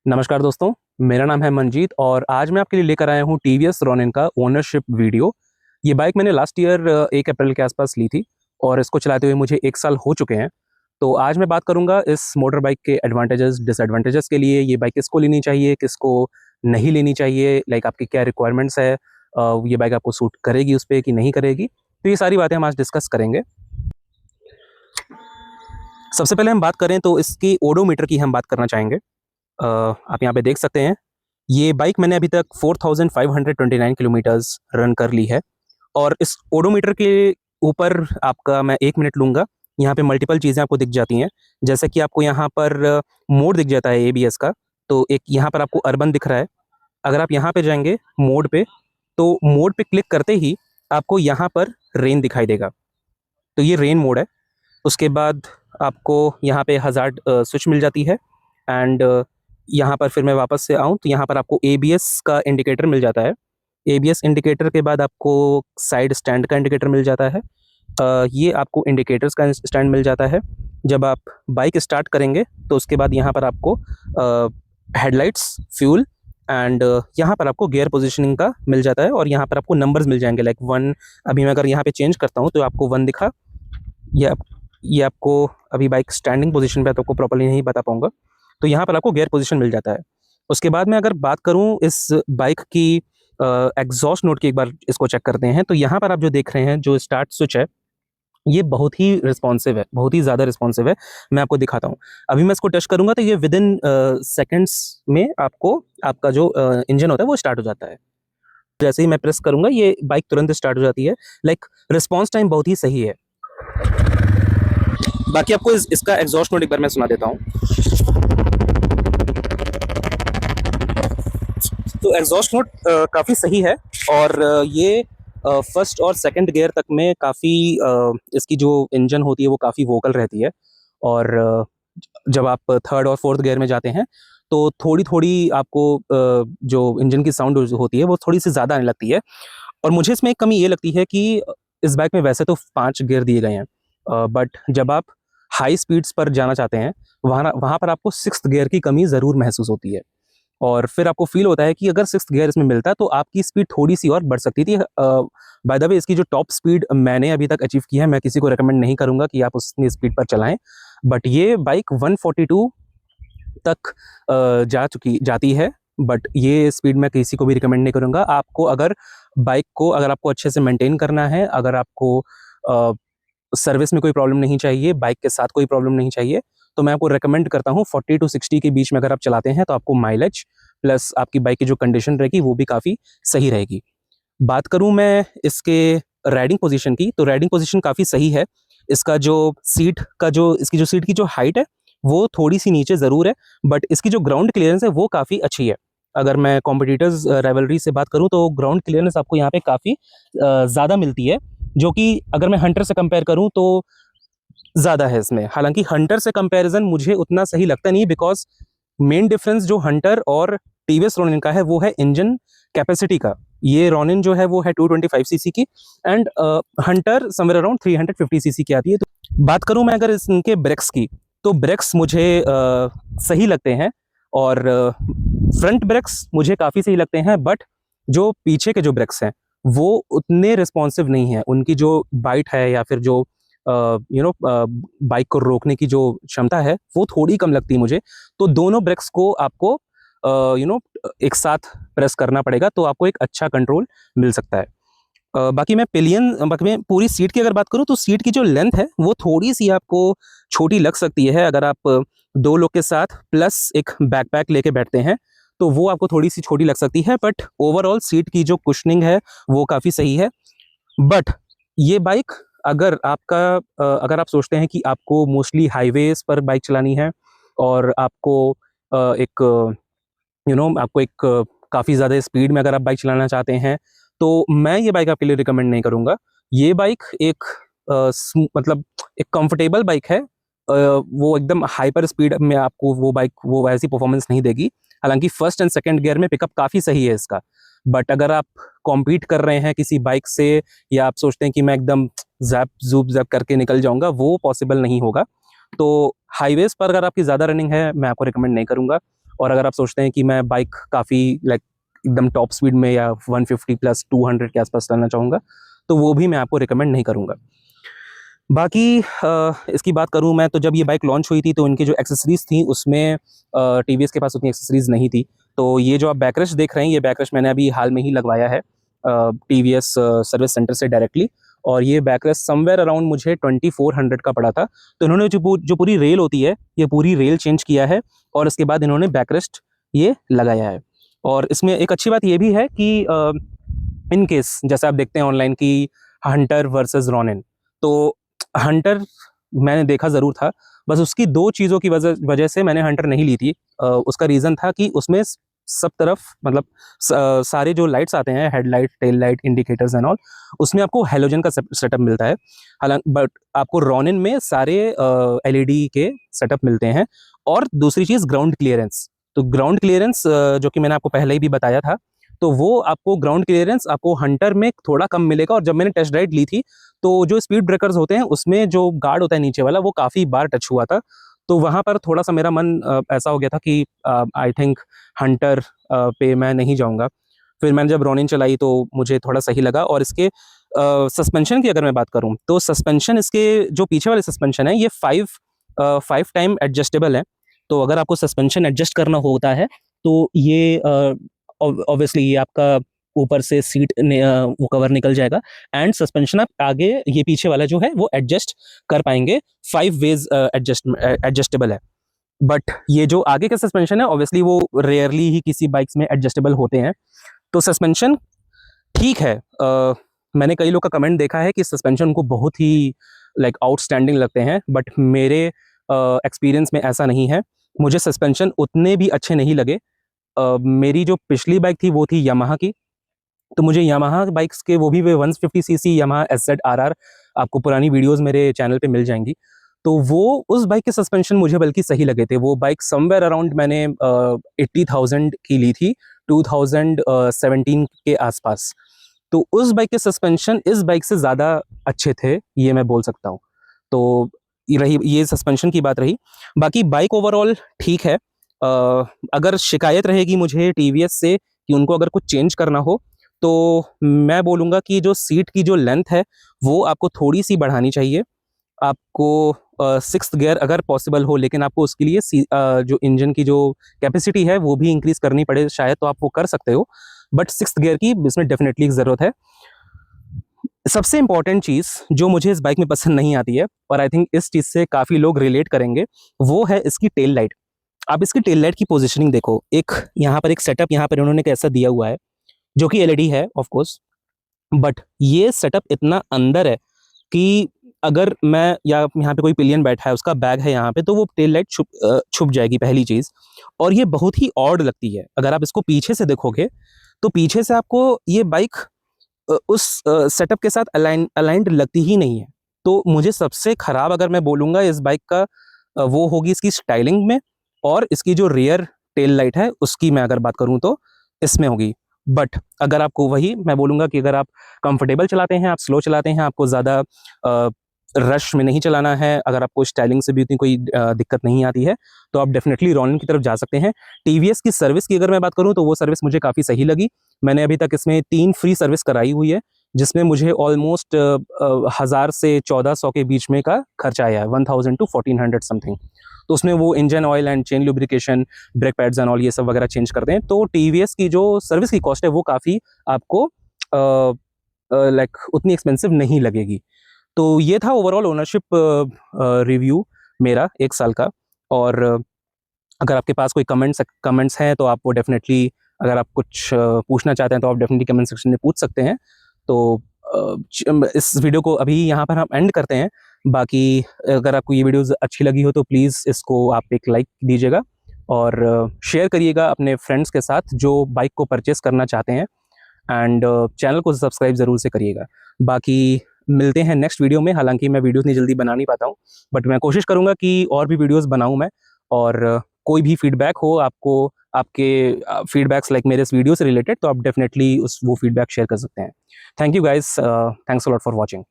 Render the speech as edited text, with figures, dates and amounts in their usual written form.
नमस्कार दोस्तों, मेरा नाम है मनजीत और आज मैं आपके लिए लेकर आया हूँ टीवीएस रॉनिन का ओनरशिप वीडियो। ये बाइक मैंने लास्ट ईयर 1 अप्रैल के आसपास ली थी और इसको चलाते हुए मुझे 1 साल हो चुके हैं। तो आज मैं बात करूँगा इस मोटर बाइक के एडवांटेजेस, डिसएडवांटेजेस के लिए, ये बाइक किसको लेनी चाहिए, किसको नहीं लेनी चाहिए, लाइक आपकी क्या रिक्वायरमेंट्स है, ये बाइक आपको सूट करेगी उस पे कि नहीं करेगी। तो ये सारी बातें हम आज डिस्कस करेंगे। सबसे पहले हम बात करें तो इसकी ओडोमीटर की हम बात करना चाहेंगे। आप यहाँ पे देख सकते हैं, ये बाइक मैंने अभी तक 4529 किलोमीटर्स रन कर ली है और इस ओडोमीटर के ऊपर आपका मैं 1 मिनट लूँगा। यहाँ पे मल्टीपल चीज़ें आपको दिख जाती हैं, जैसे कि आपको यहाँ पर मोड दिख जाता है एबीएस का। तो एक यहाँ पर आपको अर्बन दिख रहा है। अगर आप यहाँ पे जाएँगे मोड पे, तो मोड पे क्लिक करते ही आपको यहाँ पर रेन दिखाई देगा। तो ये रेन मोड है। उसके बाद आपको यहाँ पे हज़ार्ड स्विच मिल जाती है एंड यहाँ पर फिर मैं वापस से आऊँ तो यहाँ पर आपको एबीएस का इंडिकेटर मिल जाता है। एबीएस इंडिकेटर के बाद आपको साइड स्टैंड का इंडिकेटर मिल जाता है। ये आपको इंडिकेटर्स का स्टैंड मिल जाता है। जब आप बाइक स्टार्ट करेंगे तो उसके बाद यहाँ पर आपको हेडलाइट्स, फ्यूल एंड यहाँ पर आपको गियर पोजीशनिंग का मिल जाता है और यहाँ पर आपको नंबर्स मिल जाएंगे लाइक 1। अभी मैं अगर यहाँ पे चेंज करता हूँ तो आपको 1 दिखा। ये आपको अभी बाइक स्टैंडिंग पोजीशन पे है तो आपको प्रॉपर्ली नहीं बता पाऊंगा। तो यहाँ पर आपको गियर पोजीशन मिल जाता है। उसके बाद में अगर बात करूँ इस बाइक की एग्जॉस्ट नोट की, एक बार इसको चेक करते हैं। तो यहाँ पर आप जो देख रहे हैं, जो स्टार्ट स्विच है, ये बहुत ही रिस्पॉन्सिव है, बहुत ही ज़्यादा रिस्पॉन्सिव है। मैं आपको दिखाता हूँ। अभी मैं इसको टच करूँगा तो ये विद इन सेकेंड्स में आपको आपका जो इंजन होता है वो स्टार्ट हो जाता है। जैसे ही मैं प्रेस करूँगा ये बाइक तुरंत स्टार्ट हो जाती है। लाइक रिस्पॉन्स टाइम बहुत ही सही है। बाकी आपको इसका एग्जॉस्ट नोट एक बार मैं सुना देता हूँ। तो एग्जॉस्ट नोट काफ़ी सही है और ये फर्स्ट और सेकंड गियर तक में काफ़ी इसकी जो इंजन होती है वो काफ़ी वोकल रहती है और जब आप थर्ड और फोर्थ गियर में जाते हैं तो थोड़ी थोड़ी आपको जो इंजन की साउंड होती है वो थोड़ी सी ज़्यादा आने लगती है। और मुझे इसमें एक कमी ये लगती है कि इस बाइक में वैसे तो 5 गियर दिए गए हैं, बट जब आप हाई स्पीड्स पर जाना चाहते हैं वहाँ वहाँ पर आपको 6th गियर की कमी ज़रूर महसूस होती है और फिर आपको फील होता है कि अगर 6th गियर इसमें मिलता तो आपकी स्पीड थोड़ी सी और बढ़ सकती थी। बाय द वे, इसकी जो टॉप स्पीड मैंने अभी तक अचीव की है, मैं किसी को रिकमेंड नहीं करूँगा कि आप उतनी स्पीड पर चलाएं, बट ये बाइक 142 तक जाती है। बट ये स्पीड मैं किसी को भी रिकमेंड नहीं करूँगा। आपको अगर बाइक को अगर आपको अच्छे से मेंटेन करना है, अगर आपको सर्विस में कोई प्रॉब्लम नहीं चाहिए, बाइक के साथ कोई प्रॉब्लम नहीं चाहिए, तो मैं आपको रेकमेंड करता हूँ 40 to 60 के बीच में अगर आप चलाते हैं तो आपको माइलेज प्लस आपकी बाइक की जो कंडीशन रहेगी वो भी काफ़ी सही रहेगी। बात करूँ मैं इसके राइडिंग पोजीशन की, तो राइडिंग पोजीशन काफ़ी सही है। इसका जो इसकी जो सीट की जो हाइट है वो थोड़ी सी नीचे ज़रूर है, बट इसकी जो ग्राउंड क्लियरेंस है वो काफ़ी अच्छी है। अगर मैं कॉम्पिटिटर्स राइवलरी से बात करूँ तो ग्राउंड क्लियरेंस आपको यहाँ पे काफ़ी ज़्यादा मिलती है, जो कि अगर मैं हंटर से कंपेयर करूँ तो ज़्यादा है इसमें। हालांकि हंटर से कंपैरिजन मुझे उतना सही लगता नहीं, बिकॉज मेन डिफरेंस जो हंटर और टीवीएस रॉनिन का है वो है इंजन कैपेसिटी का। ये रॉनिन जो है वो है 225 सीसी की and Hunter somewhere around 350 CC की आती है। तो बात करूं मैं अगर इनके ब्रेक्स की, तो ब्रेक्स मुझे सही लगते हैं और फ्रंट ब्रेक्स मुझे काफ़ी सही लगते हैं, बट जो पीछे के जो ब्रेक्स हैं वो उतने रिस्पॉन्सिव नहीं है। उनकी जो बाइट है या फिर जो बाइक को रोकने की जो क्षमता है वो थोड़ी कम लगती है मुझे। तो दोनों ब्रेक्स को आपको एक साथ प्रेस करना पड़ेगा तो आपको एक अच्छा कंट्रोल मिल सकता है। बाकी मैं पूरी सीट की अगर बात करूं तो सीट की जो लेंथ है वो थोड़ी सी आपको छोटी लग सकती है। अगर आप 2 लोग के साथ प्लस एक बैकपैक लेके बैठते हैं तो वो आपको थोड़ी सी छोटी लग सकती है, बट ओवरऑल सीट की जो कुशनिंग है वो काफ़ी सही है। बट ये बाइक अगर आप सोचते हैं कि आपको मोस्टली हाईवेज पर बाइक चलानी है और आपको एक आपको एक काफ़ी ज़्यादा स्पीड में अगर आप बाइक चलाना चाहते हैं तो मैं ये बाइक आपके लिए रिकमेंड नहीं करूँगा। ये बाइक एक मतलब एक कंफर्टेबल बाइक है। वो एकदम हाइपर स्पीड में आपको वो वैसी परफॉर्मेंस नहीं देगी। हालांकि फर्स्ट एंड सेकंड गियर में पिकअप काफ़ी सही है इसका, बट अगर आप कॉम्पीट कर रहे हैं किसी बाइक से या आप सोचते हैं कि मैं एकदम जैप करके निकल जाऊंगा, वो पॉसिबल नहीं होगा। तो हाईवेज पर अगर आपकी ज़्यादा रनिंग है मैं आपको रिकमेंड नहीं करूंगा। और अगर आप सोचते हैं कि मैं बाइक काफ़ी लाइक एकदम टॉप स्पीड में या 150 प्लस 200 के आसपास चलाना चाहूँगा, तो वो भी मैं आपको रिकमेंड नहीं करूँगा। बाकी इसकी बात करूँ मैं, तो जब ये बाइक लॉन्च हुई थी तो इनकी जो एक्सेसरीज़ थी उसमें टीवीएस के पास उतनी एक्सेसरीज़ नहीं थी। तो ये जो आप बैकरेस्ट देख रहे हैं, ये बैकरेस्ट मैंने अभी हाल में ही लगवाया है टीवीएस सर्विस सेंटर से डायरेक्टली, और ये बैकरेस्ट समवेयर अराउंड मुझे 2400 का पड़ा था। तो इन्होंने जो पूरी रेल होती है, ये पूरी रेल चेंज किया है और इसके बाद इन्होंने बैकरेस्ट ये लगाया है। और इसमें एक अच्छी बात ये भी है कि इन केस जैसे आप देखते हैं ऑनलाइन कि हंटर वर्सेस रॉनिन, तो हंटर मैंने देखा ज़रूर था, बस उसकी 2 चीज़ों की वजह से मैंने हंटर नहीं ली थी। उसका रीज़न था कि उसमें सब तरफ मतलब सारे जो लाइट्स आते हैं, headlight, tail light, indicators and all, उसमें आपको हैलोजन का सेटअप मिलता है। हालांकि बट आपको रॉनिन में सारे एलईडी के सेटअप मिलते हैं। और दूसरी चीज़ ग्राउंड क्लियरेंस। तो ग्राउंड क्लियरेंस जो कि मैंने आपको पहले ही भी बताया था, तो वो आपको ग्राउंड क्लियरेंस आपको हंटर में थोड़ा कम मिलेगा। और जब मैंने टेस्ट राइड ली थी, तो जो स्पीड ब्रेकर्स होते हैं उसमें जो गार्ड होता है नीचे वाला, वो काफ़ी बार टच हुआ था। तो वहाँ पर थोड़ा-सा मेरा मन ऐसा हो गया था कि आई थिंक हंटर पे मैं नहीं जाऊँगा। फिर मैंने जब रॉनिन चलाई तो मुझे थोड़ा सही लगा। और इसके सस्पेंशन की अगर मैं बात करूँ, तो सस्पेंशन इसके जो पीछे वाले सस्पेंशन है, ये 5 टाइम एडजस्टेबल है। तो अगर आपको सस्पेंशन एडजस्ट करना होता है, तो ये ऑब्वियसली ये आपका ऊपर से वो कवर निकल जाएगा एंड सस्पेंशन आप आगे ये पीछे वाला जो है वो एडजस्ट कर पाएंगे। 5 वेज एडजस्टेबल है। बट ये जो आगे का सस्पेंशन है, ऑब्वियसली वो रेयरली ही किसी बाइक्स में एडजस्टेबल होते हैं। तो सस्पेंशन ठीक है। मैंने कई लोग का कमेंट देखा है कि सस्पेंशन उनको बहुत ही लाइक आउटस्टैंडिंग लगते हैं, बट मेरे एक्सपीरियंस में ऐसा नहीं है। मुझे सस्पेंशन उतने भी अच्छे नहीं लगे। मेरी जो पिछली बाइक थी वो थी यामाहा की। तो मुझे यामाहा बाइक्स के वो भी 150 सीसी यामाहा एसजेड-आरआर, आपको पुरानी वीडियोस मेरे चैनल पे मिल जाएंगी। तो वो उस बाइक के सस्पेंशन मुझे बल्कि सही लगे थे। वो बाइक समवेयर अराउंड मैंने 80,000 की ली थी, 2017 के आसपास। तो उस बाइक के सस्पेंशन इस बाइक से ज़्यादा अच्छे थे, ये मैं बोल सकता हूँ। तो ये सस्पेंशन की बात रही। बाकी बाइक ओवरऑल ठीक है। अगर शिकायत रहेगी मुझे टीवीएस से कि उनको अगर कुछ चेंज करना हो, तो मैं बोलूँगा कि जो सीट की जो लेंथ है, वो आपको थोड़ी-सी बढ़ानी चाहिए। आपको 6th गियर अगर पॉसिबल हो, लेकिन आपको उसके लिए जो इंजन की जो कैपेसिटी है, वो भी इंक्रीज़ करनी पड़े शायद, तो आप वो कर सकते हो। बट 6th गियर की इसमें डेफ़िनेटली ज़रूरत है। सबसे इम्पोर्टेंट चीज़ जो मुझे इस बाइक में पसंद नहीं आती है, और आई थिंक इस चीज़ से काफ़ी लोग रिलेट करेंगे, वो है इसकी टेल लाइट। आप इसकी टेल लाइट की पोज़ीशनिंग देखो। एक यहाँ पर एक सेटअप यहाँ पर इन्होंने कैसा दिया हुआ है, जो कि एलईडी है ऑफ कोर्स, बट ये सेटअप इतना अंदर है कि अगर मैं या यहाँ पे कोई पिलियन बैठा है, उसका बैग है यहाँ पे, तो वो टेल लाइट छुप जाएगी, पहली चीज़। और ये बहुत ही ऑड लगती है। अगर आप इसको पीछे से देखोगे, तो पीछे से आपको ये बाइक उस सेटअप के साथ अलाइन्ड लगती ही नहीं है। तो मुझे सबसे खराब अगर मैं बोलूँगा इस बाइक का, वो होगी इसकी स्टाइलिंग में, और इसकी जो रियर टेल लाइट है उसकी मैं अगर बात करूँ तो इसमें होगी। बट अगर आपको वही मैं बोलूँगा कि अगर आप कंफर्टेबल चलाते हैं, आप स्लो चलाते हैं, आपको ज़्यादा रश में नहीं चलाना है, अगर आपको स्टाइलिंग से भी उतनी कोई दिक्कत नहीं आती है, तो आप डेफिनेटली रॉनिन की तरफ जा सकते हैं। टीवीएस की सर्विस की अगर मैं बात करूँ, तो वो सर्विस मुझे काफ़ी सही लगी। मैंने अभी तक इसमें 3 फ्री सर्विस कराई हुई है, जिसमें मुझे ऑलमोस्ट 1000 से 1400 के बीच में का खर्चा आया है, 1000 टू 1400 समथिंग। तो उसमें वो engine oil and chain lubrication, brake pads and all ये सब वगैरह चेंज करते हैं। तो टीवीएस की जो सर्विस की कॉस्ट है, वो काफ़ी आपको लाइक उतनी एक्सपेंसिव नहीं लगेगी। तो ये था ओवरऑल ओनरशिप रिव्यू मेरा 1 साल का। और अगर आपके पास कोई कमेंट्स हैं, तो आप वो डेफिनेटली, अगर आप कुछ पूछना चाहते हैं, तो आप डेफिनेटली कमेंट सेक्शन में पूछ सकते हैं। तो इस वीडियो को अभी यहाँ पर हम एंड करते हैं। बाकी अगर आपको ये वीडियोज़ अच्छी लगी हो, तो प्लीज़ इसको आप एक लाइक दीजिएगा और शेयर करिएगा अपने फ्रेंड्स के साथ जो बाइक को परचेज़ करना चाहते हैं। एंड चैनल को सब्सक्राइब ज़रूर से करिएगा। बाकी मिलते हैं नेक्स्ट वीडियो में। हालांकि मैं वीडियोस नहीं जल्दी बना नहीं पाता हूँ, बट मैं कोशिश करूँगा कि और भी वीडियोस बनाऊँ मैं। और कोई भी फीडबैक हो आपको, आपके फीडबैक्स लाइक मेरे इस वीडियो से रिलेटेड, तो आप डेफिनेटली वो फीडबैक शेयर कर सकते हैं। Thank you guys, thanks a lot for watching.